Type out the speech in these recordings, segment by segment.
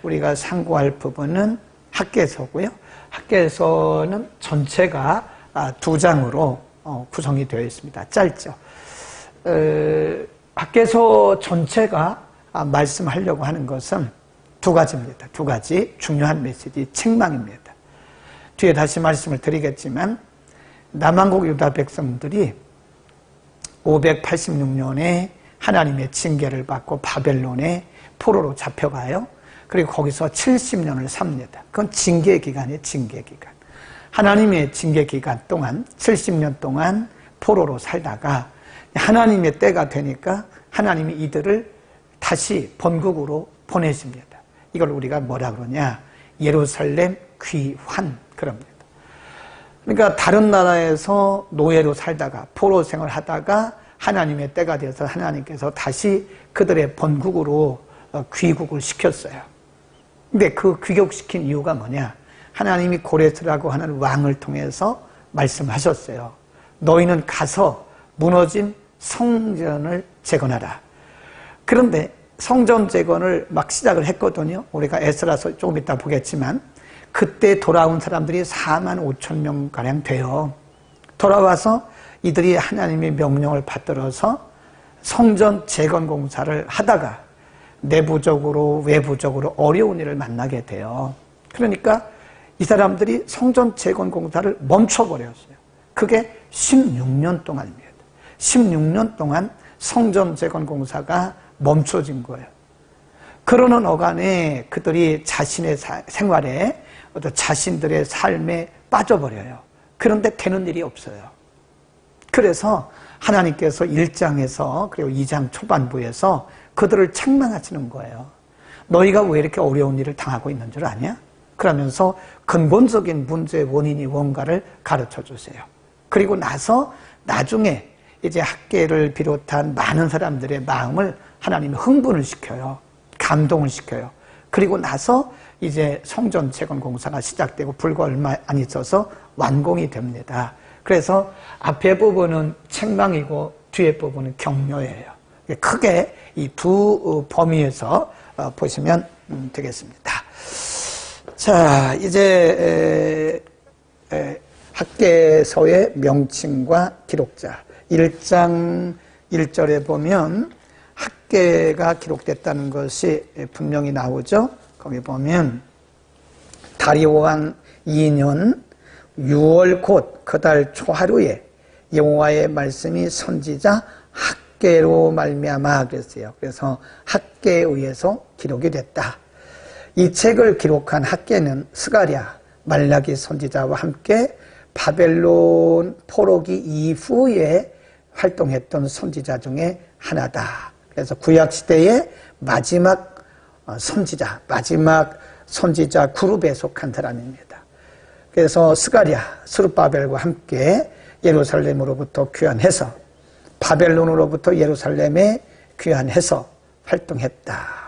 우리가 상고할 부분은 학개서고요. 학개서는 전체가 2장으로 구성이 되어 있습니다. 짧죠. 학개서 전체가 말씀하려고 하는 것은 2가지입니다. 2가지 중요한 메시지, 책망입니다. 뒤에 다시 말씀을 드리겠지만 남한국 유다 백성들이 586년에 하나님의 징계를 받고 바벨론에 포로로 잡혀가요. 그리고 거기서 70년을 삽니다. 그건 징계 기간이에요. 징계 기간. 하나님의 징계 기간 동안 70년 동안 포로로 살다가 하나님의 때가 되니까 하나님이 이들을 다시 본국으로 보내십니다. 이걸 우리가 뭐라 그러냐? 예루살렘 귀환 그럽니다. 그러니까 다른 나라에서 노예로 살다가 포로 생활하다가 하나님의 때가 되어서 하나님께서 다시 그들의 본국으로 귀국을 시켰어요. 근데 그 귀국시킨 이유가 뭐냐? 하나님이 고레스라고 하는 왕을 통해서 말씀하셨어요. 너희는 가서 무너진 성전을 재건하라. 그런데 성전 재건을 막 시작을 했거든요. 우리가 에스라서 조금 이따 보겠지만 그때 돌아온 사람들이 4만 5천 명가량 돼요. 돌아와서 이들이 하나님의 명령을 받들어서 성전 재건 공사를 하다가 내부적으로 외부적으로 어려운 일을 만나게 돼요. 그러니까 이 사람들이 성전 재건 공사를 멈춰버렸어요. 그게 16년 동안입니다. 16년 동안 성전 재건 공사가 멈춰진 거예요. 그러는 어간에 그들이 자신의 생활에 어떤 자신들의 삶에 빠져버려요. 그런데 되는 일이 없어요. 그래서 하나님께서 1장에서 그리고 2장 초반부에서 그들을 책망하시는 거예요. 너희가 왜 이렇게 어려운 일을 당하고 있는 줄 아냐? 그러면서 근본적인 문제의 원인이 뭔가를 가르쳐 주세요. 그리고 나서 나중에 이제 학계를 비롯한 많은 사람들의 마음을 하나님이 흥분을 시켜요. 감동을 시켜요. 그리고 나서 이제 성전 재건 공사가 시작되고 불과 얼마 안 있어서 완공이 됩니다. 그래서 앞에 부분은 책망이고 뒤에 부분은 격려예요. 크게 이 2 범위에서 보시면 되겠습니다. 자, 이제 학개서의 명칭과 기록자 1장 1절에 보면 학개가 기록됐다는 것이 분명히 나오죠. 거기 보면 다리오 왕 2년 6월 곧 그 달 초하루에 여호와의 말씀이 선지자 학개로 말미암아 그랬어요. 그래서 학개에 의해서 기록이 됐다. 이 책을 기록한 학개는 스가랴, 말라기 선지자와 함께 바벨론 포로기 이후에 활동했던 선지자 중에 하나다. 그래서 구약시대의 마지막 선지자 그룹에 속한 사람입니다. 그래서 스가랴, 스룹바벨과 함께 예루살렘으로부터 귀환해서 바벨론으로부터 예루살렘에 귀환해서 활동했다.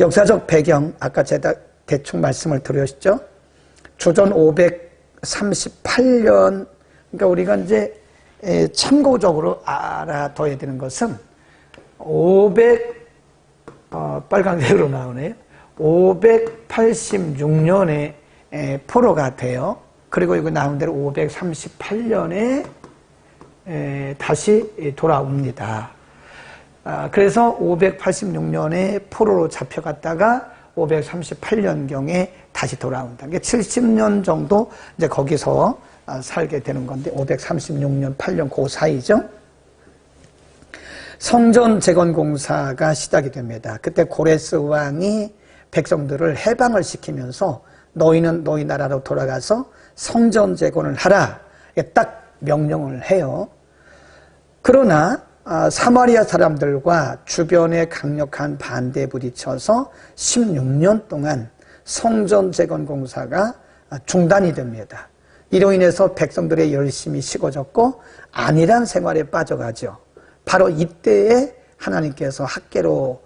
역사적 배경, 아까 제가 대충 말씀을 드렸죠. 주전 538년, 그러니까 우리가 이제 참고적으로 알아둬야 되는 것은 빨간색으로 나오네요. 586년에 포로가 돼요. 그리고 이거 나온 대로 538년에 다시 돌아옵니다. 그래서 586년에 포로로 잡혀갔다가 538년경에 다시 돌아온다. 그러니까 70년 정도 이제 거기서 살게 되는 건데 536년, 8년 그 사이죠. 성전 재건 공사가 시작이 됩니다. 그때 고레스 왕이 백성들을 해방을 시키면서 너희는 너희 나라로 돌아가서 성전 재건을 하라. 딱 명령을 해요. 그러나 사마리아 사람들과 주변의 강력한 반대에 부딪혀서 16년 동안 성전 재건 공사가 중단이 됩니다. 이로 인해서 백성들의 열심이 식어졌고 안일한 생활에 빠져가죠. 바로 이때에 하나님께서 학개로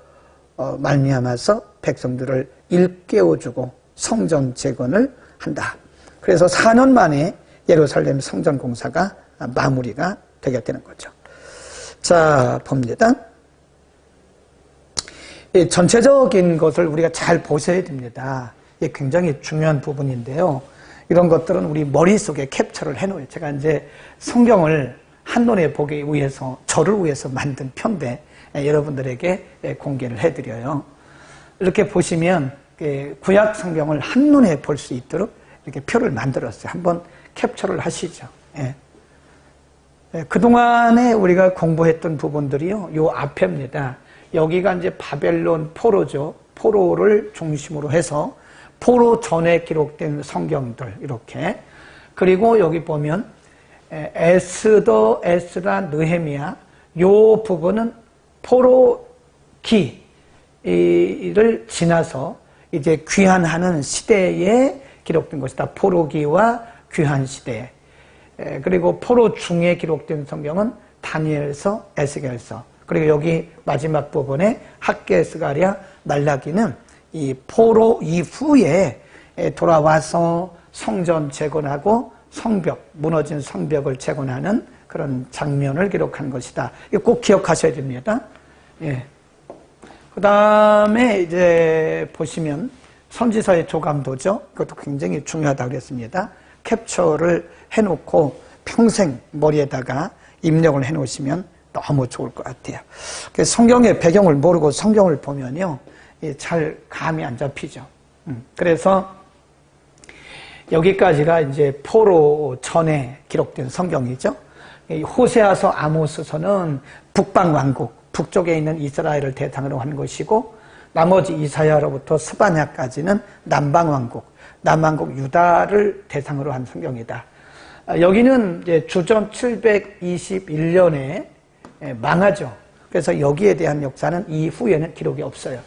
말미암아서 백성들을 일깨워주고 성전 재건을 한다. 그래서 4년 만에 예루살렘 성전 공사가 마무리가 되게 되는 거죠. 자, 봅니다. 이 전체적인 것을 우리가 잘 보셔야 됩니다. 이게 굉장히 중요한 부분인데요. 이런 것들은 우리 머릿속에 캡처를 해놓아요. 제가 이제 성경을 한눈에 보기 위해서, 저를 위해서 만든 편데, 여러분들에게 공개를 해드려요. 이렇게 보시면, 구약 성경을 한눈에 볼 수 있도록 이렇게 표를 만들었어요. 한번 캡처를 하시죠. 예. 그동안에 우리가 공부했던 부분들이요, 요 앞에입니다. 여기가 이제 바벨론 포로죠. 포로를 중심으로 해서 포로 전에 기록된 성경들 이렇게. 그리고 여기 보면 에스라, 느헤미야 요 부분은 포로기를 지나서 이제 귀환하는 시대에 기록된 것이다. 포로기와 귀환 시대. 그리고 포로 중에 기록된 성경은 다니엘서, 에스겔서. 그리고 여기 마지막 부분에 학개, 스가랴, 말라기는 이 포로 이후에 돌아와서 성전 재건하고 성벽, 무너진 성벽을 재건하는 그런 장면을 기록한 것이다. 이거 꼭 기억하셔야 됩니다. 예. 그 다음에 이제 보시면 선지서의 조감도죠. 그것도 굉장히 중요하다고 그랬습니다. 캡처를 해놓고 평생 머리에다가 입력을 해놓으시면 너무 좋을 것 같아요. 성경의 배경을 모르고 성경을 보면요, 잘 감이 안 잡히죠. 그래서 여기까지가 이제 포로 전에 기록된 성경이죠. 호세아서, 아모스서는 북방왕국, 북쪽에 있는 이스라엘을 대상으로 한 것이고, 나머지 이사야로부터 스바냐까지는 남방왕국, 남왕국 유다를 대상으로 한 성경이다. 여기는 이제 주전 721년에 망하죠. 그래서 여기에 대한 역사는 이후에는 기록이 없어요.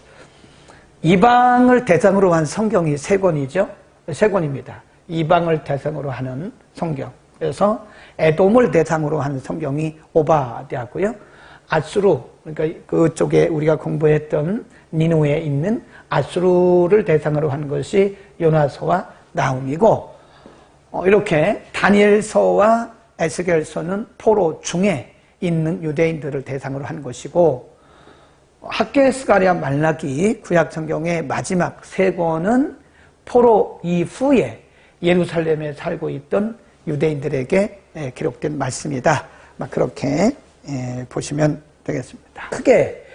이방을 대상으로 한 성경이 3권이죠. 3권입니다. 이방을 대상으로 하는 성경. 그래서 에돔을 대상으로 한 성경이 오바댜고요. 아수르, 그러니까 그쪽에 우리가 공부했던 니누에 있는 아수르를 대상으로 한 것이 요나서와 나훔이고, 이렇게 다니엘서와 에스겔서는 포로 중에 있는 유대인들을 대상으로 한 것이고, 학개, 스가랴, 말라기 구약 성경의 마지막 3권은 포로 이후에 예루살렘에 살고 있던 유대인들에게 기록된 말씀이다. 그렇게 보시면 되겠습니다. 크게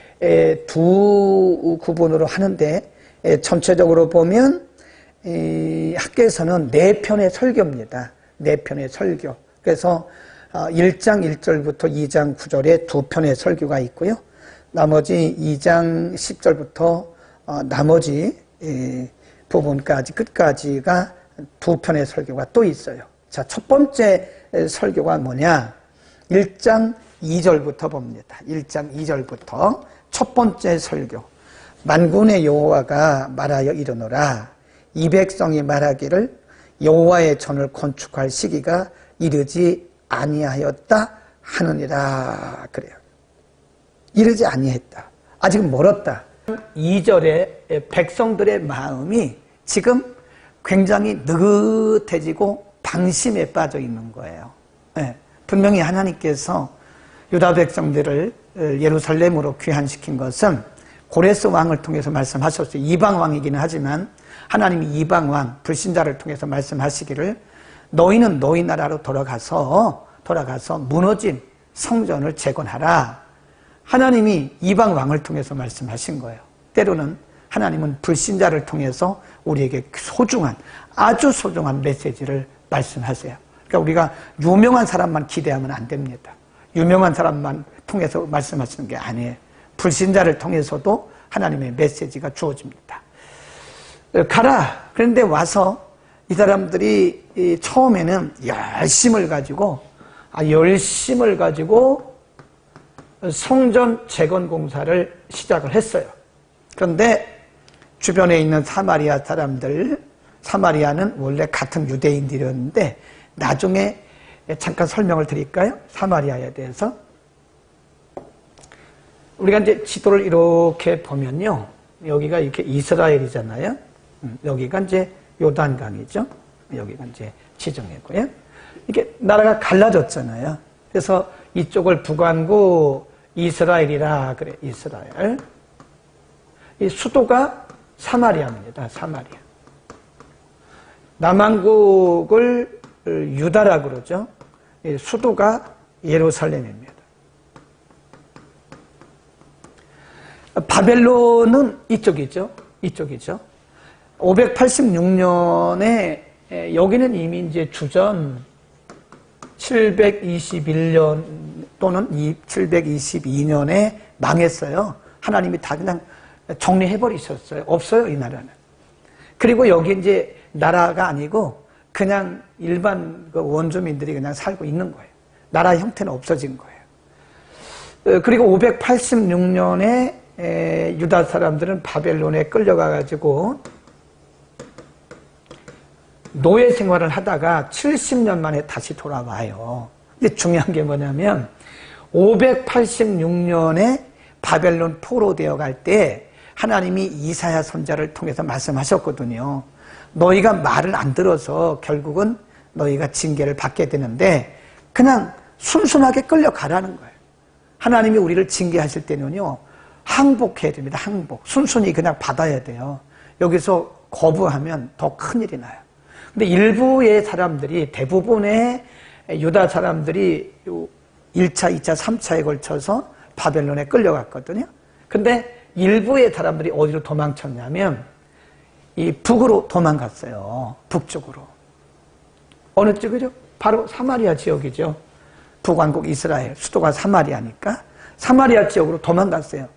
두 구분으로 하는데, 전체적으로 보면 학개에서는 4편의 설교입니다. 4편의 설교. 그래서 1장 1절부터 2장 9절에 2편의 설교가 있고요. 나머지 2장 10절부터 나머지 부분까지, 끝까지가 2편의 설교가 또 있어요. 자, 첫 번째 설교가 뭐냐? 1장 2절부터 봅니다. 1장 2절부터 첫 번째 설교. 만군의 여호와가 말하여 이르노라. 이 백성이 말하기를 여호와의 전을 건축할 시기가 이르지 아니하였다 하느니라. 그래요. 이르지 아니했다. 아직 멀었다. 2절에 백성들의 마음이 지금 굉장히 느긋해지고 방심에 빠져 있는 거예요. 네. 분명히 하나님께서 유다 백성들을 예루살렘으로 귀환시킨 것은 고레스 왕을 통해서 말씀하셨어요. 이방 왕이기는 하지만 하나님이 이방 왕, 불신자를 통해서 말씀하시기를 너희는 너희 나라로 돌아가서 무너진 성전을 재건하라. 하나님이 이방 왕을 통해서 말씀하신 거예요. 때로는 하나님은 불신자를 통해서 우리에게 소중한, 아주 소중한 메시지를 말씀하세요. 그러니까 우리가 유명한 사람만 기대하면 안 됩니다. 유명한 사람만 통해서 말씀하시는 게 아니에요. 불신자를 통해서도 하나님의 메시지가 주어집니다. 가라. 그런데 와서 이 사람들이 처음에는 열심을 가지고 성전 재건 공사를 시작을 했어요. 그런데 주변에 있는 사마리아 사람들, 사마리아는 원래 같은 유대인들이었는데 나중에 잠깐 설명을 드릴까요? 사마리아에 대해서. 우리가 이제 지도를 이렇게 보면요. 여기가 이렇게 이스라엘이잖아요. 여기가 이제 요단강이죠. 여기가 이제 지정이고요. 이게 나라가 갈라졌잖아요. 그래서 이쪽을 북왕국 이스라엘이라 그래, 이스라엘. 이 수도가 사마리아입니다. 사마리아. 남왕국을 유다라 그러죠. 수도가 예루살렘입니다. 바벨론은 이쪽이죠. 이쪽이죠. 586년에 여기는 이미 이제 주전 721년 또는 722년에 망했어요. 하나님이 다 그냥 정리해버리셨어요. 없어요, 이 나라는. 그리고 여기 이제 나라가 아니고 그냥 일반 그 원주민들이 그냥 살고 있는 거예요. 나라 형태는 없어진 거예요. 그리고 586년에 유다 사람들은 바벨론에 끌려가가지고 노예 생활을 하다가 70년 만에 다시 돌아와요. 근데 중요한 게 뭐냐면 586년에 바벨론 포로되어 갈 때 하나님이 이사야 선지자를 통해서 말씀하셨거든요. 너희가 말을 안 들어서 결국은 너희가 징계를 받게 되는데 그냥 순순하게 끌려가라는 거예요. 하나님이 우리를 징계하실 때는요, 항복해야 됩니다. 항복. 순순히 그냥 받아야 돼요. 여기서 거부하면 더 큰일이 나요. 근데 일부의 사람들이, 대부분의 유다 사람들이 1차, 2차, 3차에 걸쳐서 바벨론에 끌려갔거든요. 근데 일부의 사람들이 어디로 도망쳤냐면 이 북으로 도망갔어요. 북쪽으로. 어느 쪽이죠? 바로 사마리아 지역이죠. 북왕국 이스라엘, 수도가 사마리아니까 사마리아 지역으로 도망갔어요.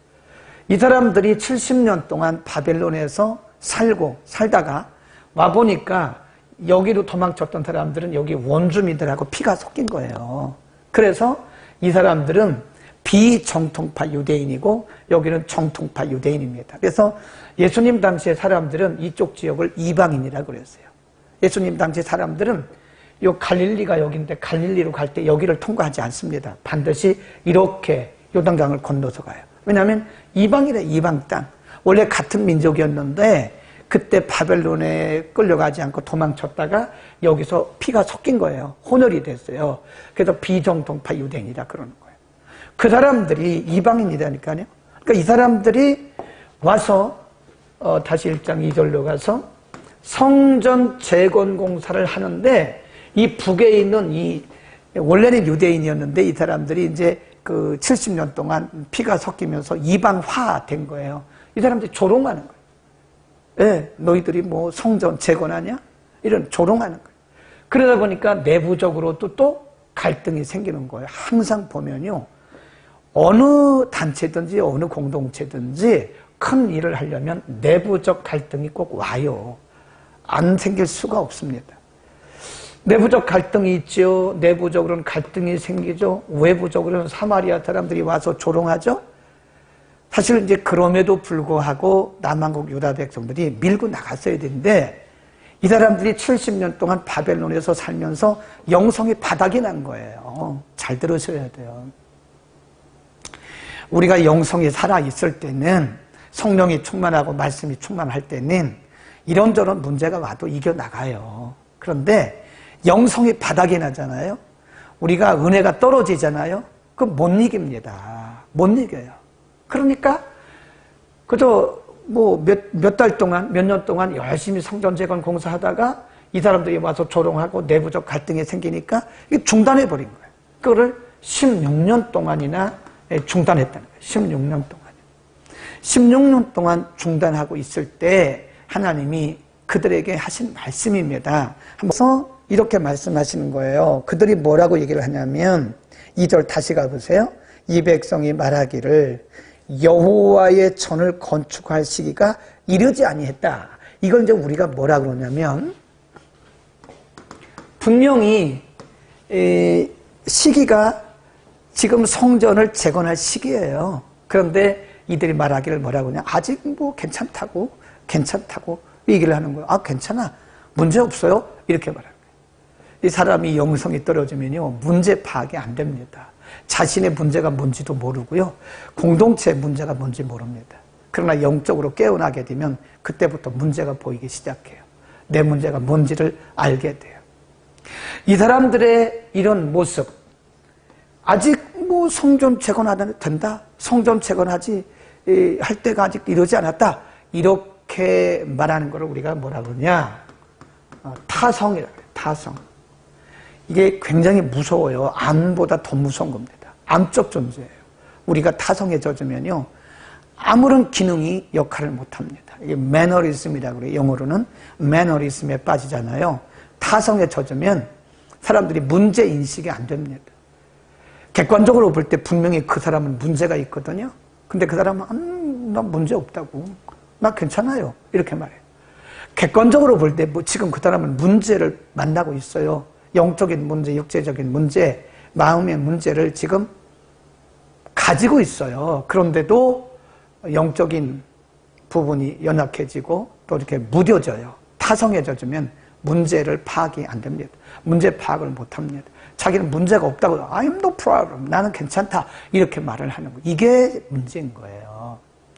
이 사람들이 70년 동안 바벨론에서 살다가 와보니까 여기로 도망쳤던 사람들은 여기 원주민들하고 피가 섞인 거예요. 그래서 이 사람들은 비정통파 유대인이고 여기는 정통파 유대인입니다. 그래서 예수님 당시의 사람들은 이쪽 지역을 이방인이라고 그랬어요. 예수님 당시 사람들은 요 갈릴리가 여기인데 갈릴리로 갈 때 여기를 통과하지 않습니다. 반드시 이렇게 요단강을 건너서 가요. 왜냐하면 이방이래, 이방 땅. 원래 같은 민족이었는데 그때 바벨론에 끌려가지 않고 도망쳤다가 여기서 피가 섞인 거예요. 혼혈이 됐어요. 그래서 비정통파 유대인이라 그러는 거예요. 그 사람들이 이방인이라니까요. 그러니까 이 사람들이 와서 다시 1장 2절로 가서 성전 재건 공사를 하는데 이 북에 있는 이 원래는 유대인이었는데 이 사람들이 이제 그 70년 동안 피가 섞이면서 이방화 된 거예요. 이 사람들이 조롱하는 거예요. 예, 너희들이 뭐 성전 재건하냐? 이런 조롱하는 거예요. 그러다 보니까 내부적으로도 또 갈등이 생기는 거예요. 항상 보면요. 어느 단체든지 어느 공동체든지 큰 일을 하려면 내부적 갈등이 꼭 와요. 안 생길 수가 없습니다. 내부적 갈등이 있죠. 내부적으로는 갈등이 생기죠. 외부적으로는 사마리아 사람들이 와서 조롱하죠. 사실 이제 그럼에도 불구하고 남한국 유다 백성들이 밀고 나갔어야 되는데 이 사람들이 70년 동안 바벨론에서 살면서 영성이 바닥이 난 거예요. 잘 들으셔야 돼요. 우리가 영성이 살아있을 때는 성령이 충만하고 말씀이 충만할 때는 이런저런 문제가 와도 이겨나가요. 그런데 영성이 바닥이 나잖아요. 우리가 은혜가 떨어지잖아요. 그럼 못 이깁니다. 못 이겨요. 그러니까 그저 뭐 몇 달 동안, 몇 년 동안 열심히 성전 재건 공사하다가 이 사람들이 와서 조롱하고 내부적 갈등이 생기니까 이게 중단해버린 거예요. 그거를 16년 동안이나 중단했다는 거예요. 16년 동안. 16년 동안 중단하고 있을 때 하나님이 그들에게 하신 말씀입니다. 하면서 이렇게 말씀하시는 거예요. 그들이 뭐라고 얘기를 하냐면 2절 다시 가보세요. 이 백성이 말하기를 여호와의 전을 건축할 시기가 이르지 아니했다. 이걸 이제 우리가 뭐라 그러냐면 분명히 시기가 지금 성전을 재건할 시기예요. 그런데 이들이 말하기를 뭐라고 하냐. 아직 뭐 괜찮다고 얘기를 하는 거예요. 아, 괜찮아. 문제 없어요. 이렇게 말하는 거예요. 이 사람이 영성이 떨어지면요. 문제 파악이 안 됩니다. 자신의 문제가 뭔지도 모르고요. 공동체의 문제가 뭔지 모릅니다. 그러나 영적으로 깨어나게 되면 그때부터 문제가 보이기 시작해요. 내 문제가 뭔지를 알게 돼요. 이 사람들의 이런 모습, 아직 뭐 성전 재건하면 된다? 성전 재건하지 할 때가 아직 이러지 않았다. 이렇게 말하는 거를 우리가 뭐라 그러냐? 타성이라고 해요. 타성. 이게 굉장히 무서워요. 암보다 더 무서운 겁니다. 암적 존재예요. 우리가 타성에 젖으면요, 아무런 기능이 역할을 못합니다. 이게 매너리즘이라고 그래요. 영어로는 매너리즘에 빠지잖아요. 타성에 젖으면 사람들이 문제 인식이 안 됩니다. 객관적으로 볼 때 분명히 그 사람은 문제가 있거든요. 근데 그 사람은 나 문제 없다고, 나 괜찮아요, 이렇게 말해요. 객관적으로 볼 때 뭐 지금 그 사람은 문제를 만나고 있어요. 영적인 문제, 육체적인 문제, 마음의 문제를 지금 가지고 있어요. 그런데도 영적인 부분이 연약해지고 또 이렇게 무뎌져요. 타성에 젖으면 문제를 파악이 안 됩니다. 문제 파악을 못 합니다. 자기는 문제가 없다고, I'm no problem, 나는 괜찮다, 이렇게 말을 하는 거예요. 이게 문제인 거예요.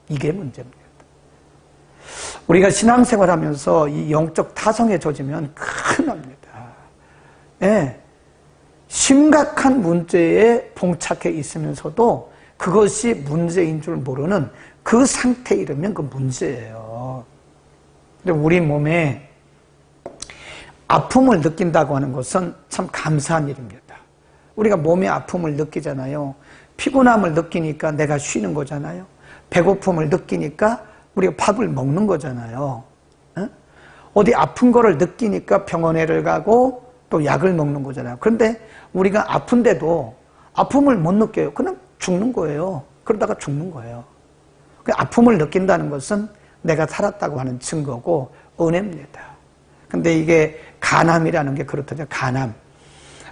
이게 문제입니다. 우리가 신앙생활 하면서 이 영적 타성에 젖으면 큰일 납니다. 예. 심각한 문제에 봉착해 있으면서도 그것이 문제인 줄 모르는 그 상태에 이르면 그 문제예요. 근데 우리 몸에 아픔을 느낀다고 하는 것은 참 감사한 일입니다. 우리가 몸의 아픔을 느끼잖아요. 피곤함을 느끼니까 내가 쉬는 거잖아요. 배고픔을 느끼니까 우리가 밥을 먹는 거잖아요. 어디 아픈 거를 느끼니까 병원에를 가고 또 약을 먹는 거잖아요. 그런데 우리가 아픈데도 아픔을 못 느껴요. 그냥 죽는 거예요. 그러다가 죽는 거예요. 아픔을 느낀다는 것은 내가 살았다고 하는 증거고 은혜입니다. 근데 이게 간암이라는 게 그렇거든요. 간암.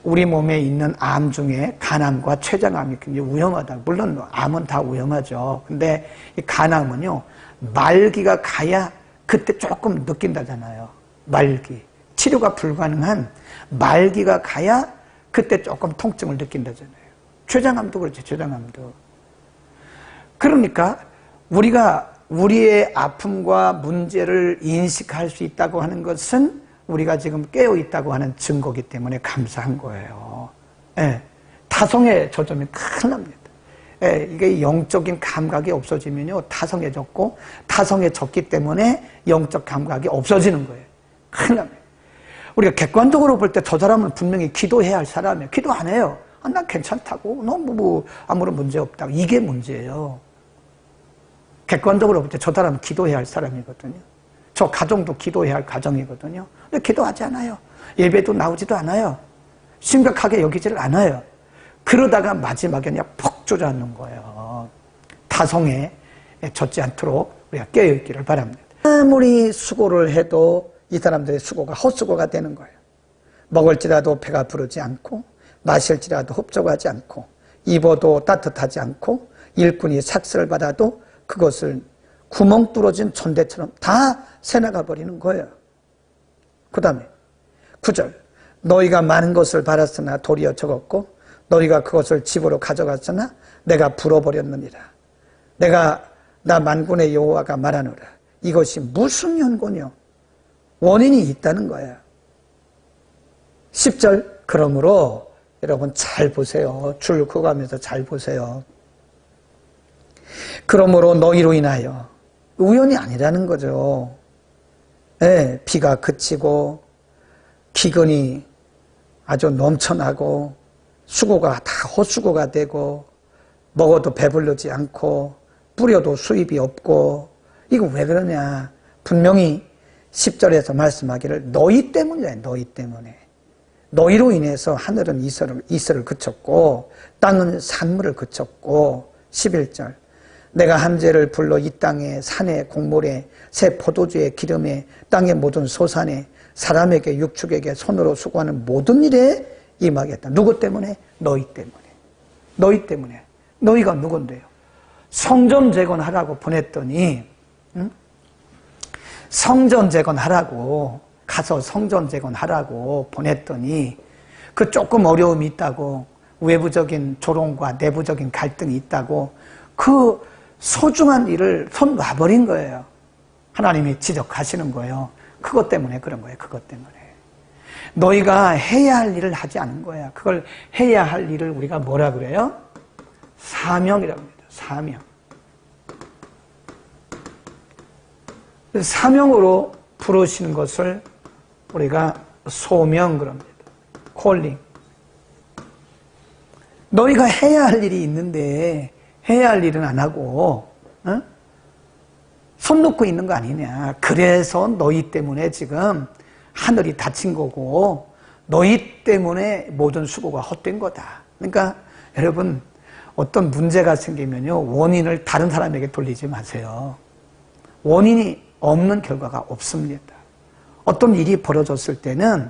우리 몸에 있는 암 중에 간암과 췌장암이 굉장히 위험하다. 물론 암은 다 위험하죠. 근데 이 간암은요, 말기가 가야 그때 조금 느낀다잖아요. 말기. 치료가 불가능한 말기가 가야 그때 조금 통증을 느낀다잖아요. 췌장암도 그렇죠. 췌장암도. 그러니까 우리가 우리의 아픔과 문제를 인식할 수 있다고 하는 것은 우리가 지금 깨어 있다고 하는 증거이기 때문에 감사한 거예요. 예. 타성에 젖으면 큰일 납니다. 예. 이게 영적인 감각이 없어지면요, 타성에 젖고, 타성에 젖기 때문에 영적 감각이 없어지는 거예요. 큰일 납니다. 우리가 객관적으로 볼 때 저 사람은 분명히 기도해야 할 사람이에요. 기도 안 해요. 난 괜찮다고, 너무 아무런 문제 없다고. 이게 문제예요. 객관적으로 볼 때 저 사람은 기도해야 할 사람이거든요. 저 가정도 기도해야 할 가정이거든요. 근데 기도하지 않아요. 예배도 나오지도 않아요. 심각하게 여기지를 않아요. 그러다가 마지막에 그냥 퍽 주저앉는 거예요. 타성에 젖지 않도록 우리가 깨어있기를 바랍니다. 아무리 수고를 해도 이 사람들의 수고가 헛수고가 되는 거예요. 먹을지라도 배가 부르지 않고, 마실지라도 흡족하지 않고, 입어도 따뜻하지 않고, 일꾼이 삭스를 받아도 그것을 구멍 뚫어진 천대처럼 다 새나가 버리는 거예요. 그 다음에 9절, 너희가 많은 것을 바랐으나 도리어 적었고, 너희가 그것을 집으로 가져갔으나 내가 불어버렸느니라. 내가 나 만군의 여호와가 말하노라. 이것이 무슨 연고뇨? 원인이 있다는 거예요. 10절, 그러므로 여러분 잘 보세요. 줄 그어가면서 잘 보세요. 그러므로 너희로 인하여, 우연이 아니라는 거죠. 네, 비가 그치고 기근이 아주 넘쳐나고 수고가 다 헛수고가 되고 먹어도 배부르지 않고 뿌려도 수입이 없고, 이거 왜 그러냐? 분명히 10절에서 말씀하기를 너희 때문이야. 너희 때문에. 너희로 인해서 하늘은 이슬을 그쳤고 땅은 산물을 그쳤고. 11절, 내가 한재를 불러 이 땅에 산에 곡물에 새 포도주에 기름에 땅의 모든 소산에 사람에게 육축에게 손으로 수고하는 모든 일에 임하겠다. 누구 때문에? 너희 때문에. 너희 때문에. 너희가 누군데요? 성전 재건하라고 보냈더니, 응? 성전 재건하라고, 가서 성전 재건하라고 보냈더니 그 조금 어려움이 있다고, 외부적인 조롱과 내부적인 갈등이 있다고 그 소중한 일을 손 놔버린 거예요. 하나님이 지적하시는 거예요. 그것 때문에 그런 거예요. 그것 때문에. 너희가 해야 할 일을 하지 않은 거야. 그걸 해야 할 일을 우리가 뭐라 그래요? 사명이라고 합니다. 사명. 사명으로 부르시는 것을 우리가 소명 그럽니다. 콜링. 너희가 해야 할 일이 있는데 해야 할 일은 안 하고 손 놓고 있는 거 아니냐. 그래서 너희 때문에 지금 하늘이 닫힌 거고 너희 때문에 모든 수고가 헛된 거다. 그러니까 여러분 어떤 문제가 생기면요 원인을 다른 사람에게 돌리지 마세요. 원인이 없는 결과가 없습니다. 어떤 일이 벌어졌을 때는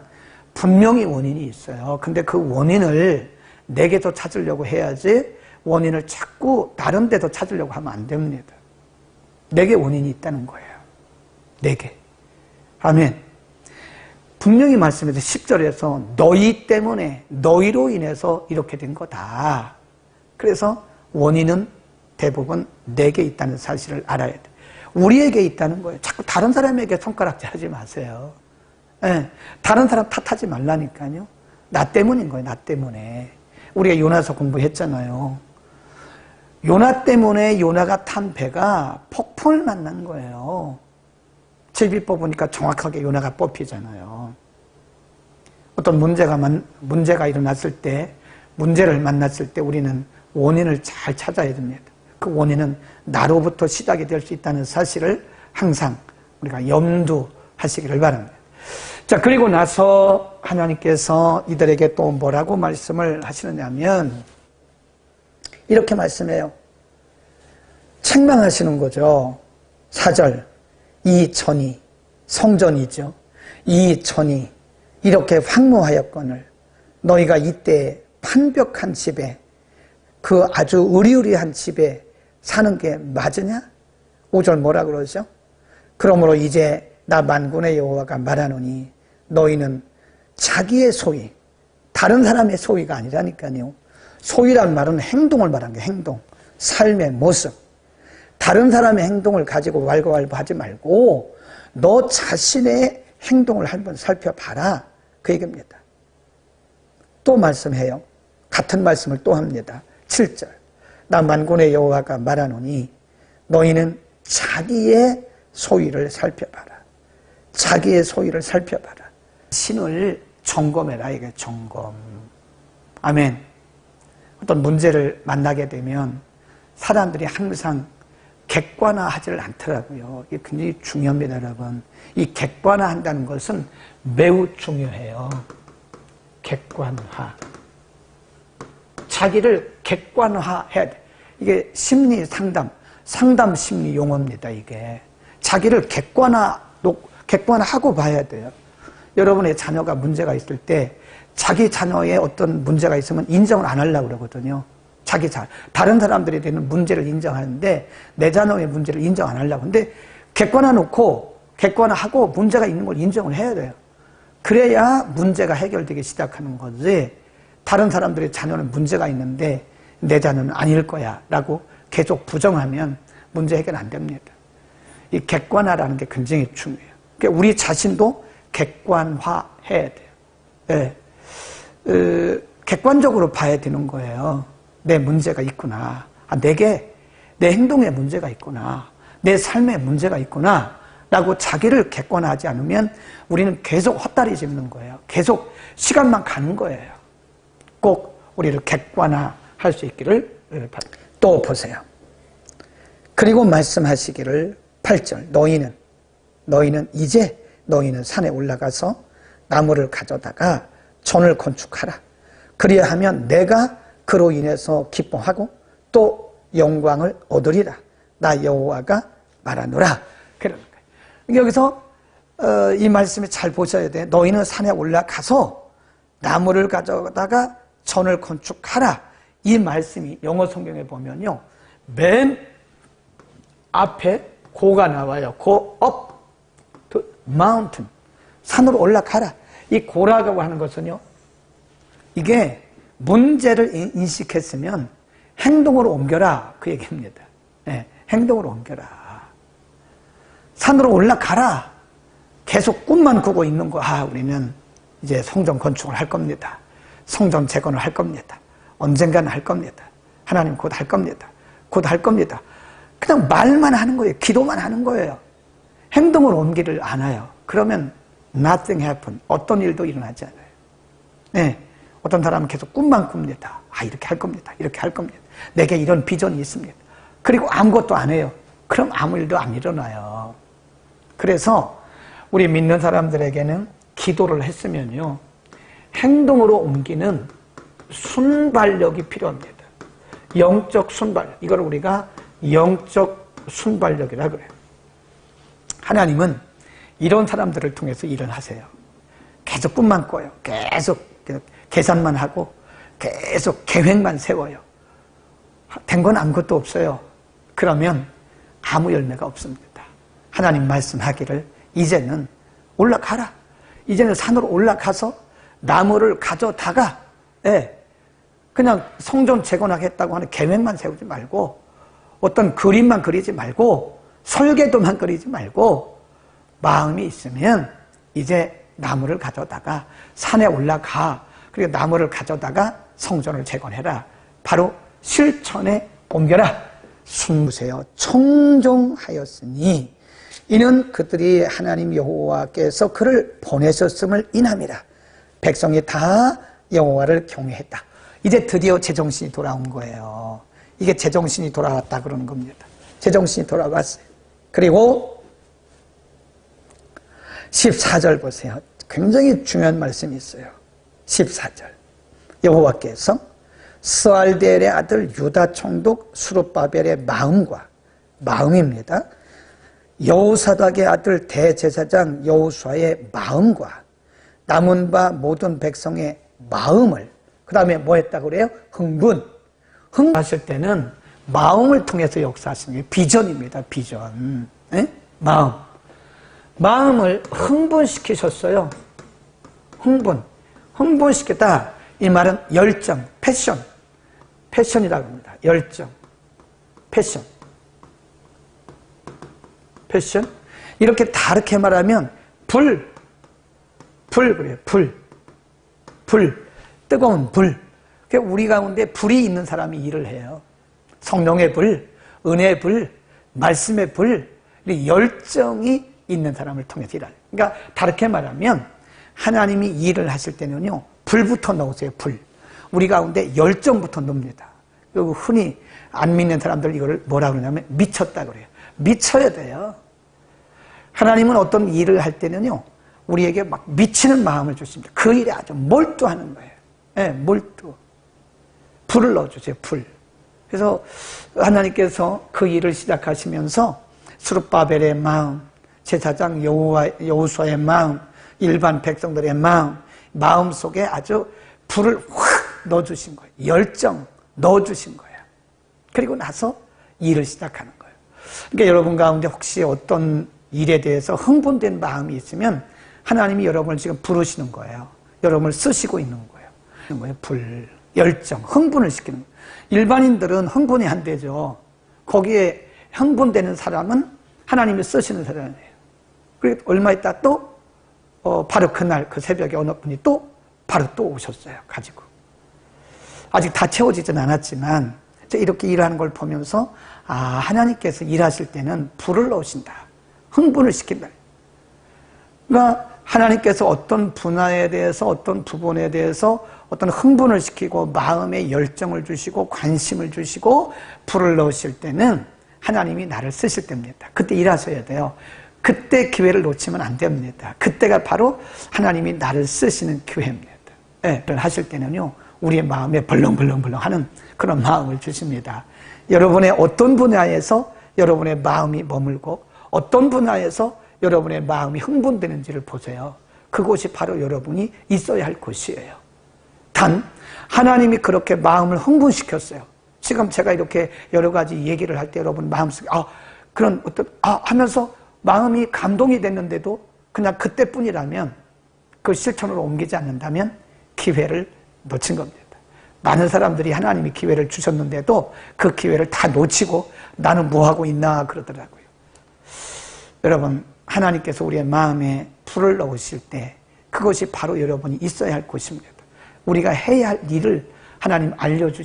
분명히 원인이 있어요. 근데 그 원인을 내게서 찾으려고 해야지 원인을 자꾸 다른 데서 찾으려고 하면 안 됩니다. 내게 원인이 있다는 거예요. 내게. 아멘. 분명히 말씀해서 10절에서 너희 때문에 너희로 인해서 이렇게 된 거다. 그래서 원인은 대부분 내게 있다는 사실을 알아야 돼. 우리에게 있다는 거예요. 자꾸 다른 사람에게 손가락질 하지 마세요. 네, 다른 사람 탓하지 말라니까요. 나 때문인 거예요. 나 때문에. 우리가 요나서 공부했잖아요. 요나 때문에 요나가 탄 배가 폭풍을 만난 거예요. 제비 뽑으니까 정확하게 요나가 뽑히잖아요. 어떤 문제가 일어났을 때, 문제를 만났을 때 우리는 원인을 잘 찾아야 됩니다. 그 원인은 나로부터 시작이 될 수 있다는 사실을 항상 우리가 염두하시기를 바랍니다. 자, 그리고 나서 하나님께서 이들에게 또 뭐라고 말씀을 하시느냐면 이렇게 말씀해요. 책망하시는 거죠. 4절. 이 전이 성전이죠. 이 전이 이렇게 황무하였거늘 너희가 이때 판벽한 집에 그 아주 으리으리한 집에 사는 게 맞으냐? 5절 뭐라 그러죠? 그러므로 이제 나 만군의 여호와가 말하노니 너희는 자기의 소위, 다른 사람의 소위가 아니라니까요. 소위란 말은 행동을 말하는 거예요. 행동, 삶의 모습. 다른 사람의 행동을 가지고 왈가왈부하지 말고 너 자신의 행동을 한번 살펴봐라. 그 얘기입니다. 또 말씀해요. 같은 말씀을 또 합니다. 7절. 나 만군의 여호와가 말하노니 너희는 자기의 소위를 살펴봐라. 자기의 소위를 살펴봐라. 신을 점검해라. 이게 점검. 아멘. 어떤 문제를 만나게 되면 사람들이 항상 객관화하지를 않더라고요. 이게 굉장히 중요합니다, 여러분. 이 객관화한다는 것은 매우 중요해요. 객관화. 자기를 객관화해야 돼. 이게 심리 상담 심리 용어입니다, 이게. 자기를 객관화하고 봐야 돼요. 여러분의 자녀가 문제가 있을 때 자기 자녀의 어떤 문제가 있으면 인정을 안 하려고 그러거든요. 다른 사람들에 대한 문제를 인정하는데 내 자녀의 문제를 인정 안 하려고. 근데 객관화하고 문제가 있는 걸 인정을 해야 돼요. 그래야 문제가 해결되기 시작하는 거지. 다른 사람들의 자녀는 문제가 있는데 내 자녀는 아닐 거야 라고 계속 부정하면 문제 해결 안 됩니다. 이 객관화라는 게 굉장히 중요해요. 그러니까 우리 자신도 객관화해야 돼요. 네. 객관적으로 봐야 되는 거예요. 내 문제가 있구나. 내 행동에 문제가 있구나. 내 삶에 문제가 있구나. 라고 자기를 객관화하지 않으면 우리는 계속 헛다리 짚는 거예요. 계속 시간만 가는 거예요. 꼭 우리를 객관화할 수 있기를 바랍니다. 또 보세요. 그리고 말씀하시기를 8절. 너희는 산에 올라가서 나무를 가져다가 전을 건축하라. 그리하면 내가 그로 인해서 기뻐하고 또 영광을 얻으리라. 나 여호와가 말하노라. 그러는 거예요. 여기서 이 말씀을 잘 보셔야 돼. 너희는 산에 올라가서 나무를 가져다가 전을 건축하라. 이 말씀이 영어 성경에 보면요. 맨 앞에 고가 나와요. Go up to mountain. 산으로 올라가라. 이 고라고 하는 것은요. 이게 문제를 인식했으면 행동으로 옮겨라. 그 얘기입니다. 네, 행동으로 옮겨라. 산으로 올라가라. 계속 꿈만 꾸고 있는 거. 우리는 이제 성전 건축을 할 겁니다. 성전 재건을 할 겁니다. 언젠가는 할 겁니다. 하나님 곧 할 겁니다. 곧 할 겁니다. 그냥 말만 하는 거예요. 기도만 하는 거예요. 행동으로 옮기를 않아요. 그러면 nothing happen. 어떤 일도 일어나지 않아요. 네. 어떤 사람은 계속 꿈만 꿉니다. 이렇게 할 겁니다. 이렇게 할 겁니다. 내게 이런 비전이 있습니다. 그리고 아무것도 안 해요. 그럼 아무 일도 안 일어나요. 그래서 우리 믿는 사람들에게는 기도를 했으면요, 행동으로 옮기는 순발력이 필요합니다. 영적 순발력. 이걸 우리가 영적 순발력이라 그래요. 하나님은 이런 사람들을 통해서 일을 하세요. 계속 꿈만 꿔요. 계속 계산만 하고 계속 계획만 세워요. 된 건 아무것도 없어요. 그러면 아무 열매가 없습니다. 하나님 말씀하기를 이제는 올라가라. 이제는 산으로 올라가서 나무를 가져다가 그냥 성전 재건하겠다고 하는 계획만 세우지 말고 어떤 그림만 그리지 말고 설계도만 그리지 말고 마음이 있으면 이제 나무를 가져다가 산에 올라가. 그리고 나무를 가져다가 성전을 재건해라. 바로 실천에 옮겨라. 순무세요. 청종하였으니 이는 그들이 하나님 여호와께서 그를 보내셨음을 인함이라. 백성이 다 여호와를 경외했다. 이제 드디어 제정신이 돌아온 거예요. 이게 제정신이 돌아왔다 그러는 겁니다. 제정신이 돌아왔어요. 그리고 14절 보세요. 굉장히 중요한 말씀이 있어요. 14절. 여호와께서 스알디엘의 아들 유다 총독 수룹바벨의 마음입니다. 여호사닥의 아들 대제사장 여호수아의 마음과 남은 바 모든 백성의 마음을, 그 다음에 뭐 했다고 그래요? 흥분하실 때는 마음을 통해서 역사하시는 게 비전입니다. 비전. 마음을 흥분시키셨어요. 흥분시켰다. 이 말은 열정, 패션이라고 합니다. 열정, 패션. 이렇게 다르게 말하면 그래요. 뜨거운 불. 우리 가운데 불이 있는 사람이 일을 해요. 성령의 불, 은혜의 불, 말씀의 불, 열정이 있는 사람을 통해서 일하는. 그러니까 다르게 말하면 하나님이 일을 하실 때는요, 불부터 넣으세요. 불. 우리 가운데 열정부터 넣습니다. 그리고 흔히 안 믿는 사람들 이거를 뭐라 그러냐면 미쳤다 그래요. 미쳐야 돼요. 하나님은 어떤 일을 할 때는요, 우리에게 막 미치는 마음을 주십니다. 그 일에 아주 몰두하는 거예요. 몰두. 불을 넣어주세요. 불. 그래서 하나님께서 그 일을 시작하시면서 스룹바벨의 마음, 제사장 여호수아의 마음, 일반 백성들의 마음 속에 아주 불을 확 넣어주신 거예요. 열정 넣어주신 거예요. 그리고 나서 일을 시작하는 거예요. 그러니까 여러분 가운데 혹시 어떤 일에 대해서 흥분된 마음이 있으면 하나님이 여러분을 지금 부르시는 거예요. 여러분을 쓰시고 있는 거예요. 불, 열정, 흥분을 시키는 거예요. 일반인들은 흥분이 안 되죠. 거기에 흥분되는 사람은 하나님이 쓰시는 사람이에요. 그리고 얼마 있다 또 바로 그날 그 새벽에 어느 분이 바로 또 오셨어요. 가지고. 아직 다 채워지진 않았지만 이렇게 일하는 걸 보면서 하나님께서 일하실 때는 불을 넣으신다. 흥분을 시킨다. 그러니까 하나님께서 어떤 분야에 대해서 어떤 부분에 대해서 어떤 흥분을 시키고 마음에 열정을 주시고 관심을 주시고 불을 넣으실 때는 하나님이 나를 쓰실 때입니다. 그때 일하셔야 돼요. 그때 기회를 놓치면 안 됩니다. 그때가 바로 하나님이 나를 쓰시는 기회입니다. 하실 때는요, 우리의 마음에 벌렁벌렁 하는 그런 마음을 주십니다. 여러분의 어떤 분야에서 여러분의 마음이 머물고 어떤 분야에서 여러분의 마음이 흥분되는지를 보세요. 그곳이 바로 여러분이 있어야 할 곳이에요. 단 하나님이 그렇게 마음을 흥분시켰어요. 지금 제가 이렇게 여러 가지 얘기를 할 때 여러분 마음속에 그런 어떤 하면서 마음이 감동이 됐는데도 그냥 그때뿐이라면 그 실천으로 옮기지 않는다면 기회를 놓친 겁니다. 많은 사람들이 하나님이 기회를 주셨는데도 그 기회를 다 놓치고 나는 뭐하고 있나 그러더라고요. 여러분, 하나님께서 우리의 마음에 불을 넣으실 때 그것이 바로 여러분이 있어야 할 곳입니다. 우리가 해야 할 일을 하나님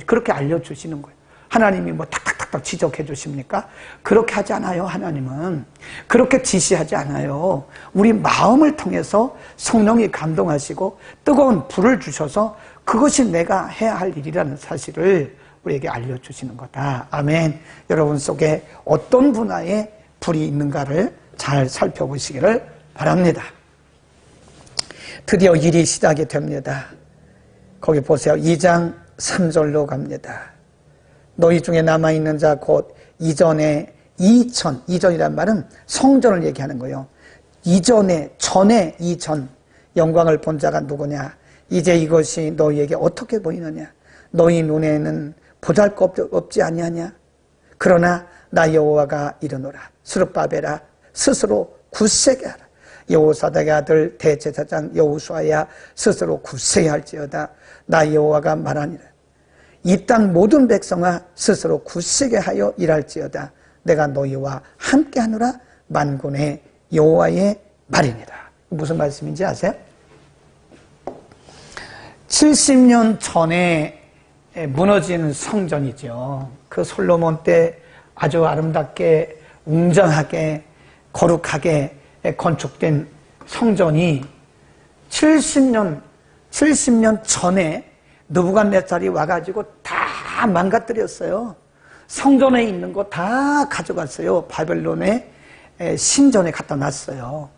그렇게 알려주시는 거예요. 하나님이 탁탁탁 딱딱 지적해 주십니까? 그렇게 하지 않아요. 하나님은 그렇게 지시하지 않아요. 우리 마음을 통해서 성령이 감동하시고 뜨거운 불을 주셔서 그것이 내가 해야 할 일이라는 사실을 우리에게 알려주시는 거다. 아멘. 여러분 속에 어떤 분야에 불이 있는가를 잘 살펴보시기를 바랍니다. 드디어 일이 시작이 됩니다. 거기 보세요. 2장 3절로 갑니다. 너희 중에 남아있는 자 곧 이전에 이전이란 말은 성전을 얘기하는 거예요. 전에 이전 영광을 본 자가 누구냐? 이제 이것이 너희에게 어떻게 보이느냐? 너희 눈에는 보잘것없지 아니하냐? 그러나 나 여호와가 이르노라. 스룹바벨아 스스로 굳세게 하라. 여호사닥의 아들 대제사장 여호수아야 스스로 굳세게 할지어다. 나 여호와가 말하니라. 이 땅 모든 백성아 스스로 굳세게 하여 일할지어다. 내가 너희와 함께하노라. 만군의 여호와의 말이니라. 무슨 말씀인지 아세요? 70년 전에 무너진 성전이죠. 그 솔로몬 때 아주 아름답게 웅장하게 거룩하게 건축된 성전이 70년 전에 느부갓네살이 와가지고 다 망가뜨렸어요. 성전에 있는 거 다 가져갔어요. 바벨론의 신전에 갖다 놨어요.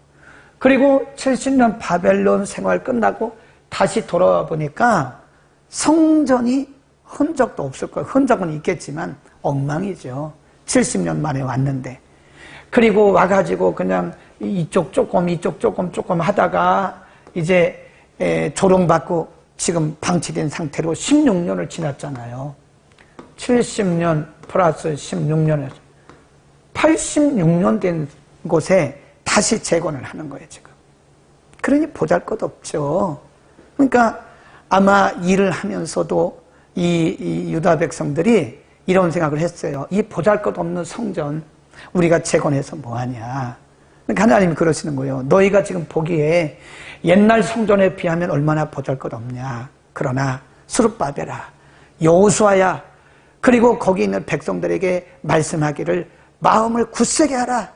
그리고 70년 바벨론 생활 끝나고 다시 돌아와 보니까 성전이 흔적도 없을 거예요. 흔적은 있겠지만 엉망이죠. 70년 만에 왔는데. 그리고 와가지고 그냥 이쪽 조금 하다가 이제 조롱받고 지금 방치된 상태로 16년을 지났잖아요. 70년 플러스 16년을 86년 된 곳에 다시 재건을 하는 거예요, 지금. 그러니 보잘것없죠. 그러니까 아마 일을 하면서도 이 유다 백성들이 이런 생각을 했어요. 이 보잘것없는 성전 우리가 재건해서 뭐하냐. 그러니까 하나님이 그러시는 거예요. 너희가 지금 보기에 옛날 성전에 비하면 얼마나 보잘것없냐. 그러나 스룹바벨아 여호수아야 그리고 거기 있는 백성들에게 말씀하기를 마음을 굳세게 하라.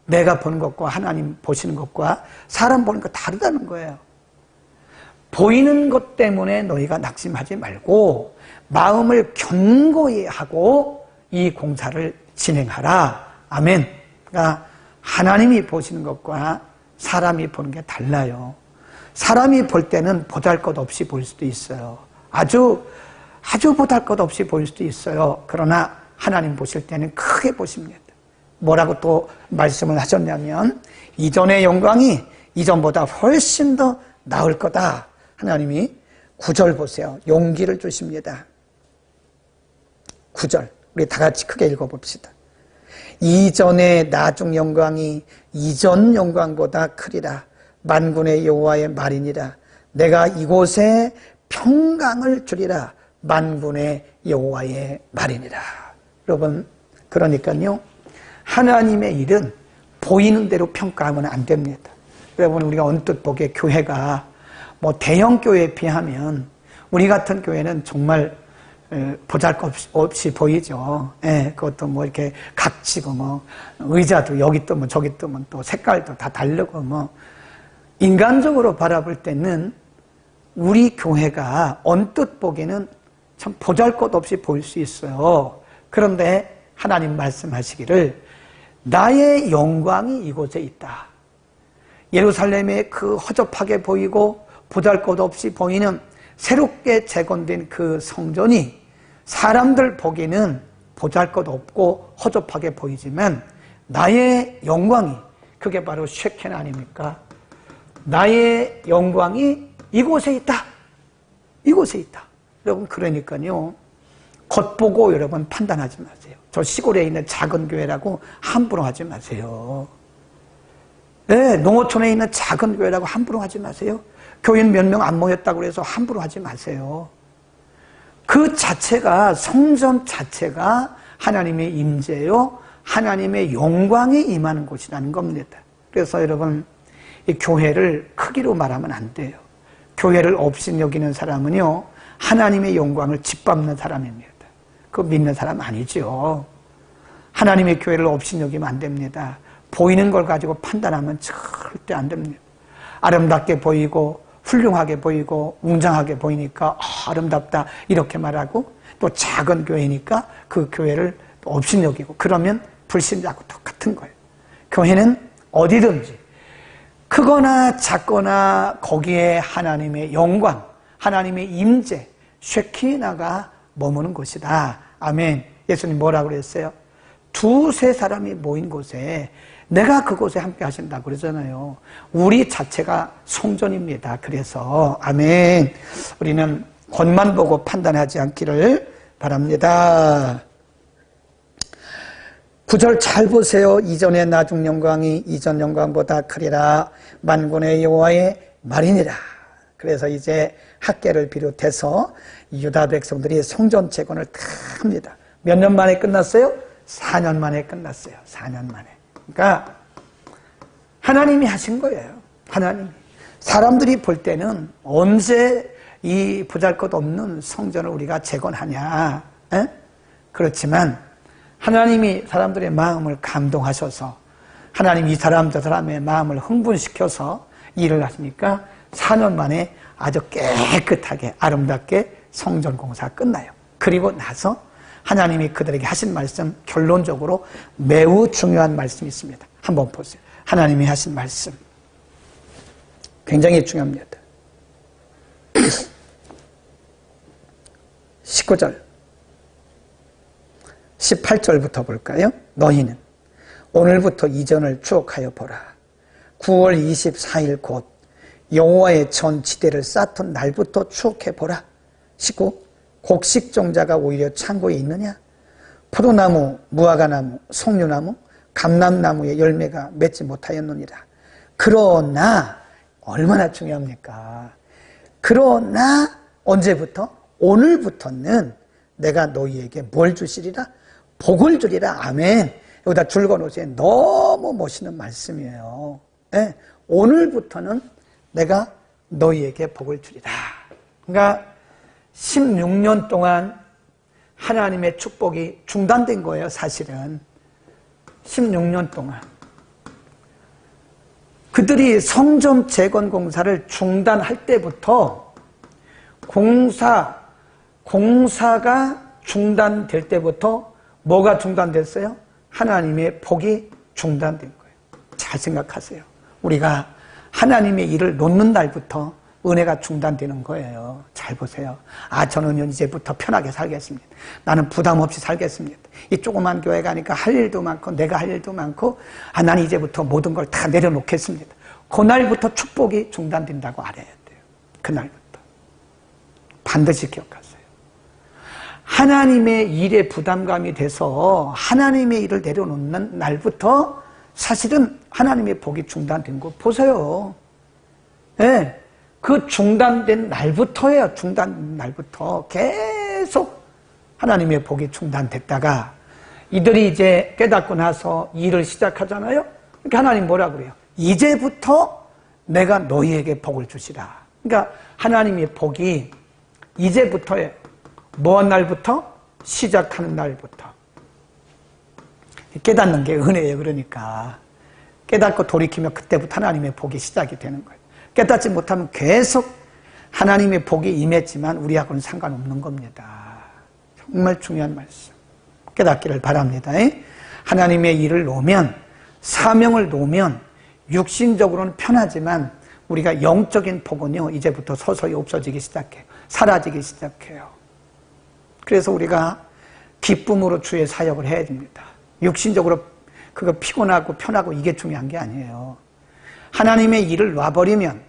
내가 보는 것과 하나님 보시는 것과 사람 보는 것 다르다는 거예요. 보이는 것 때문에 너희가 낙심하지 말고 마음을 견고히 하고 이 공사를 진행하라. 아멘. 그러니까 하나님이 보시는 것과 사람이 보는 게 달라요. 사람이 볼 때는 보잘것없이 보일 수도 있어요. 아주 보잘것없이 보일 수도 있어요. 그러나 하나님 보실 때는 크게 보십니다. 뭐라고 또 말씀을 하셨냐면 이전의 영광이 이전보다 훨씬 더 나을 거다. 하나님이 9절 보세요. 용기를 주십니다. 9절 우리 다 같이 크게 읽어봅시다. 이전의 나중 영광이 이전 영광보다 크리라. 만군의 여호와의 말이니라. 내가 이곳에 평강을 주리라. 만군의 여호와의 말이니라. 여러분 그러니까요 하나님의 일은 보이는 대로 평가하면 안 됩니다. 여러분 우리가 언뜻 보기에 교회가 뭐 대형 교회에 비하면 우리 같은 교회는 정말 보잘것없이 보이죠. 그것도 뭐 이렇게 각지고 뭐 의자도 여기 뜨면 저기 뜨면 또 색깔도 다 다르고 뭐 인간적으로 바라볼 때는 우리 교회가 언뜻 보기에는 참 보잘것없이 보일 수 있어요. 그런데 하나님 말씀하시기를 나의 영광이 이곳에 있다. 예루살렘에 그 허접하게 보이고 보잘것없이 보이는 새롭게 재건된 그 성전이 사람들 보기에는 보잘것없고 허접하게 보이지만 나의 영광이 그게 바로 쉐켄 아닙니까? 나의 영광이 이곳에 있다. 이곳에 있다. 여러분 그러니까요 겉보고 여러분 판단하지 마세요. 저 시골에 있는 작은 교회라고 함부로 하지 마세요. 네, 농어촌에 있는 작은 교회라고 함부로 하지 마세요. 교인 몇 명 안 모였다고 해서 함부로 하지 마세요. 그 자체가 성전 자체가 하나님의 임재요 하나님의 영광이 임하는 곳이라는 겁니다. 그래서 여러분 이 교회를 크기로 말하면 안 돼요. 교회를 없인 여기는 사람은요 하나님의 영광을 짓밟는 사람입니다. 그 믿는 사람 아니죠. 하나님의 교회를 업신여기면 안 됩니다. 보이는 걸 가지고 판단하면 절대 안 됩니다. 아름답게 보이고 훌륭하게 보이고 웅장하게 보이니까 아름답다 이렇게 말하고, 또 작은 교회니까 그 교회를 업신여기고, 그러면 불신자하고 똑같은 거예요. 교회는 어디든지 크거나 작거나 거기에 하나님의 영광, 하나님의 임재, 쉐키나가 머무는 곳이다. 아멘. 예수님 뭐라고 그랬어요? 두세 사람이 모인 곳에 내가 그곳에 함께 하신다고 그러잖아요. 우리 자체가 성전입니다. 그래서 아멘. 우리는 겉만 보고 판단하지 않기를 바랍니다. 9절 잘 보세요. 이전의 나중 영광이 이전 영광보다 크리라. 만군의 여호와의 말이니라. 그래서 이제 학계를 비롯해서 유다 백성들이 성전 재건을 다 합니다. 몇 년 만에 끝났어요? 4년 만에 끝났어요. 4년 만에. 그러니까 하나님이 하신 거예요. 하나님. 사람들이 볼 때는 언제 이 보잘것없는 성전을 우리가 재건하냐. 에? 그렇지만 하나님이 사람들의 마음을 감동하셔서 하나님 이 사람 저 사람의 마음을 흥분시켜서 일을 하시니까 4년 만에 아주 깨끗하게 아름답게 성전 공사가 끝나요. 그리고 나서 하나님이 그들에게 하신 말씀, 결론적으로 매우 중요한 말씀이 있습니다. 한번 보세요. 하나님이 하신 말씀 굉장히 중요합니다. 19절 18절부터 볼까요? 너희는 오늘부터 이전을 추억하여 보라. 9월 24일 곧 여호와의 전 지대를 쌓던 날부터 추억해 보라. 19. 곡식종자가 오히려 창고에 있느냐? 포도나무, 무화과나무, 석류나무, 감람나무의 열매가 맺지 못하였느니라. 그러나 얼마나 중요합니까? 그러나 언제부터? 오늘부터는 내가 너희에게 뭘 주시리라? 복을 주리라. 아멘. 여기다 줄거놓으세요. 너무 멋있는 말씀이에요. 네. 오늘부터는 내가 너희에게 복을 주리라. 그러니까 16년 동안 하나님의 축복이 중단된 거예요. 사실은 16년 동안 그들이 성전 재건 공사를 중단할 때부터 공사가 중단될 때부터 뭐가 중단됐어요? 하나님의 복이 중단된 거예요. 잘 생각하세요. 우리가 하나님의 일을 놓는 날부터 은혜가 중단되는 거예요. 잘 보세요. 저는 이제부터 편하게 살겠습니다. 나는 부담 없이 살겠습니다. 이 조그만 교회 가니까 할 일도 많고 내가 할 일도 많고 나는 이제부터 모든 걸 다 내려놓겠습니다. 그날부터 축복이 중단된다고 알아야 돼요. 그날부터. 반드시 기억하세요. 하나님의 일에 부담감이 돼서 하나님의 일을 내려놓는 날부터 사실은 하나님의 복이 중단된 거 보세요. 네. 그 중단된 날부터예요. 중단된 날부터 계속 하나님의 복이 중단됐다가 이들이 이제 깨닫고 나서 일을 시작하잖아요. 그러니까 하나님 뭐라 그래요? 이제부터 내가 너희에게 복을 주시라. 그러니까 하나님의 복이 이제부터예요. 뭐한 날부터? 시작하는 날부터. 깨닫는 게 은혜예요. 그러니까 깨닫고 돌이키면 그때부터 하나님의 복이 시작이 되는 거예요. 깨닫지 못하면 계속 하나님의 복이 임했지만 우리하고는 상관없는 겁니다. 정말 중요한 말씀. 깨닫기를 바랍니다. 하나님의 일을 놓으면, 사명을 놓으면 육신적으로는 편하지만 우리가 영적인 복은요 이제부터 서서히 없어지기 시작해요. 사라지기 시작해요. 그래서 우리가 기쁨으로 주의 사역을 해야 됩니다. 육신적으로 그거 피곤하고 편하고 이게 중요한 게 아니에요. 하나님의 일을 놔버리면,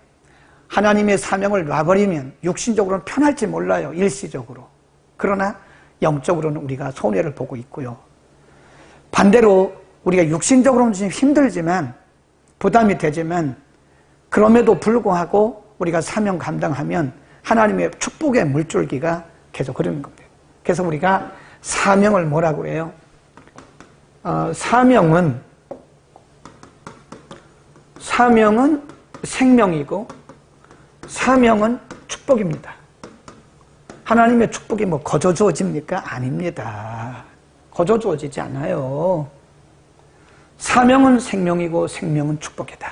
하나님의 사명을 놔버리면 육신적으로는 편할지 몰라요. 일시적으로. 그러나 영적으로는 우리가 손해를 보고 있고요. 반대로 우리가 육신적으로는 좀 힘들지만 부담이 되지만 그럼에도 불구하고 우리가 사명 감당하면 하나님의 축복의 물줄기가 계속 흐르는 겁니다. 그래서 우리가 사명을 뭐라고 해요? 사명은 생명이고 사명은 축복입니다. 하나님의 축복이 뭐 거저 주어집니까? 아닙니다. 거저 주어지지 않아요. 사명은 생명이고 생명은 축복이다.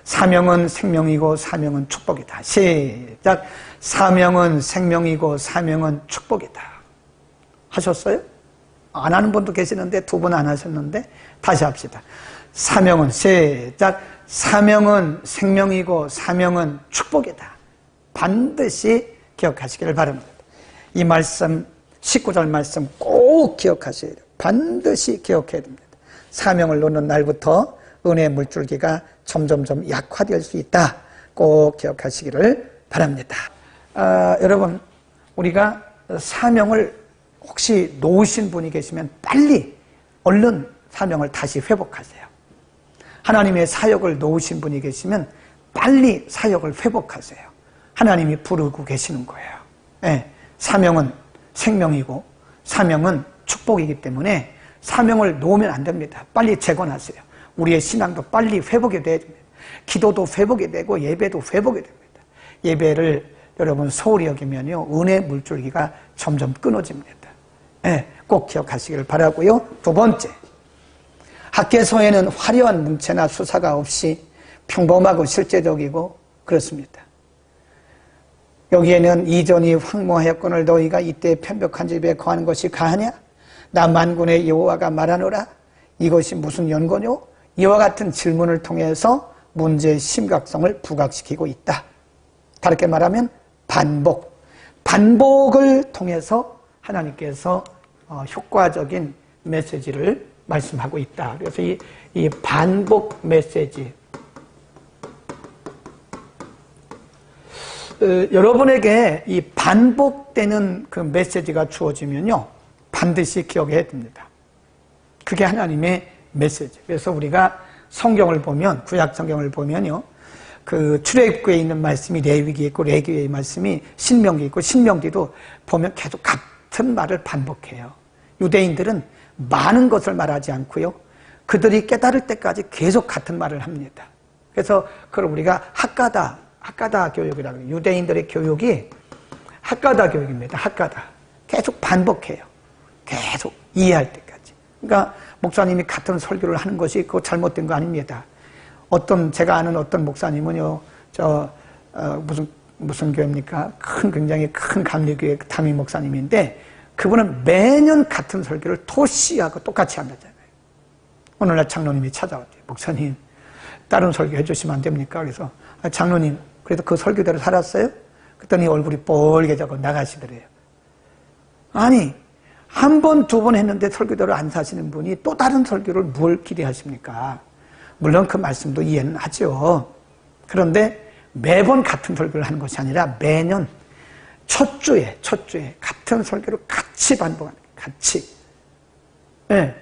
사명은 생명이고 사명은 축복이다. 시작. 사명은 생명이고 사명은 축복이다. 하셨어요? 안 하는 분도 계시는데 두 분 안 하셨는데 다시 합시다. 사명은 시작. 사명은 생명이고 사명은 축복이다. 반드시 기억하시기를 바랍니다. 이 말씀 19절 말씀 꼭 기억하셔야 돼요. 반드시 기억해야 됩니다. 사명을 놓는 날부터 은혜의 물줄기가 점점점 약화될 수 있다. 꼭 기억하시기를 바랍니다. 여러분, 우리가 사명을 혹시 놓으신 분이 계시면 빨리 얼른 사명을 다시 회복하세요. 하나님의 사역을 놓으신 분이 계시면 빨리 사역을 회복하세요. 하나님이 부르고 계시는 거예요. 네, 사명은 생명이고 사명은 축복이기 때문에 사명을 놓으면 안 됩니다. 빨리 재건하세요. 우리의 신앙도 빨리 회복이 돼야 됩니다. 기도도 회복이 되고 예배도 회복이 됩니다. 예배를 여러분 소홀히 여기면요, 은혜 물줄기가 점점 끊어집니다. 네, 꼭 기억하시기를 바라고요. 두 번째, 학개서에는 화려한 문체나 수사가 없이 평범하고 실제적이고 그렇습니다. 여기에는 이전이 황무하였거늘 너희가 이때 편벽한 집에 거하는 것이 가하냐? 나 만군의 여호와가 말하노라. 이것이 무슨 연고뇨? 이와 같은 질문을 통해서 문제의 심각성을 부각시키고 있다. 다르게 말하면 반복을 통해서 하나님께서 효과적인 메시지를 말씀하고 있다. 그래서 이 반복 메시지, 여러분에게 이 반복되는 그 메시지가 주어지면요, 반드시 기억해야 됩니다. 그게 하나님의 메시지. 그래서 우리가 성경을 보면, 구약 성경을 보면요, 그 출애굽기에 있는 말씀이 레위기에 있고 레위기의 말씀이 신명기에 있고 신명기도 보면 계속 같은 말을 반복해요. 유대인들은 많은 것을 말하지 않고요, 그들이 깨달을 때까지 계속 같은 말을 합니다. 그래서 그걸 우리가 학가다 교육이라고 해요. 유대인들의 교육이 학가다 교육입니다. 학가다. 계속 반복해요. 계속 이해할 때까지. 그러니까 목사님이 같은 설교를 하는 것이 그거 잘못된 거 아닙니다. 제가 아는 어떤 목사님은요, 무슨 교회입니까? 굉장히 큰 감리교회 담임 목사님인데, 그분은 매년 같은 설교를 토시하고 똑같이 한다잖아요. 오늘날 장로님이 찾아왔대요. 목사님, 다른 설교 해주시면 안 됩니까? 그래서, 장로님, 그래도 그 설교대로 살았어요? 그랬더니 얼굴이 뻘개져서 나가시더래요. 아니, 한 번, 두 번 했는데 설교대로 안 사시는 분이 또 다른 설교를 뭘 기대하십니까? 물론 그 말씀도 이해는 하죠. 그런데 매번 같은 설교를 하는 것이 아니라 매년 첫 주에 같은 설교를 같이 반복하는 거예요. 같이. 네.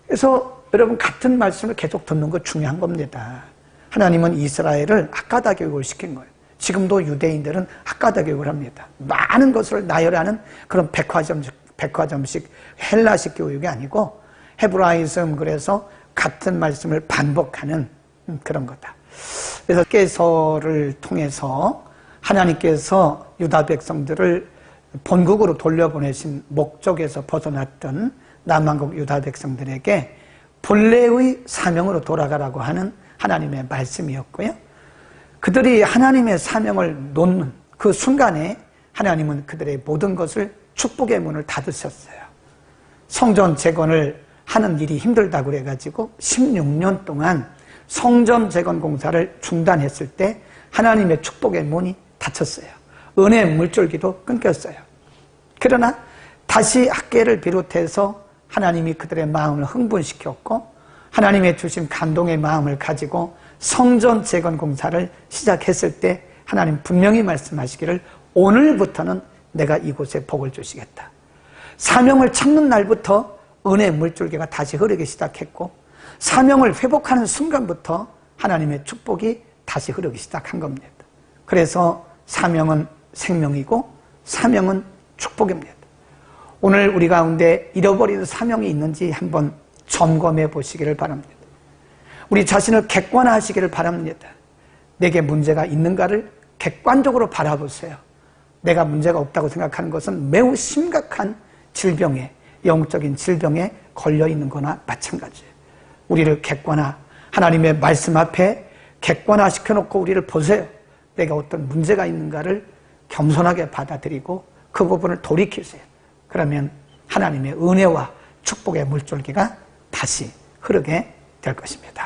그래서 여러분 같은 말씀을 계속 듣는 거 중요한 겁니다. 하나님은 이스라엘을 학가다 교육을 시킨 거예요. 지금도 유대인들은 학가다 교육을 합니다. 많은 것을 나열하는 그런 백화점식 헬라식 교육이 아니고 헤브라이즘, 그래서 같은 말씀을 반복하는 그런 거다. 그래서 학개서를 통해서 하나님께서 유다 백성들을 본국으로 돌려보내신 목적에서 벗어났던 남한국 유다 백성들에게 본래의 사명으로 돌아가라고 하는 하나님의 말씀이었고요. 그들이 하나님의 사명을 놓는 그 순간에 하나님은 그들의 모든 것을 축복의 문을 닫으셨어요. 성전 재건을 하는 일이 힘들다고 그래가지고 16년 동안 성전 재건 공사를 중단했을 때 하나님의 축복의 문이 닫혔어요. 은혜의 물줄기도 끊겼어요. 그러나 다시 학개를 비롯해서 하나님이 그들의 마음을 흥분시켰고 하나님의 주신 감동의 마음을 가지고 성전 재건 공사를 시작했을 때 하나님 분명히 말씀하시기를 오늘부터는 내가 이곳에 복을 주시겠다. 사명을 찾는 날부터 은혜의 물줄기가 다시 흐르기 시작했고 사명을 회복하는 순간부터 하나님의 축복이 다시 흐르기 시작한 겁니다. 그래서 사명은 생명이고 사명은 축복입니다. 오늘 우리 가운데 잃어버린 사명이 있는지 한번 점검해 보시기를 바랍니다. 우리 자신을 객관화하시기를 바랍니다. 내게 문제가 있는가를 객관적으로 바라보세요. 내가 문제가 없다고 생각하는 것은 매우 심각한 질병에, 영적인 질병에 걸려있는 거나 마찬가지예요. 우리를 하나님의 말씀 앞에 객관화시켜놓고 우리를 보세요. 내가 어떤 문제가 있는가를 겸손하게 받아들이고 그 부분을 돌이키세요. 그러면 하나님의 은혜와 축복의 물줄기가 다시 흐르게 될 것입니다.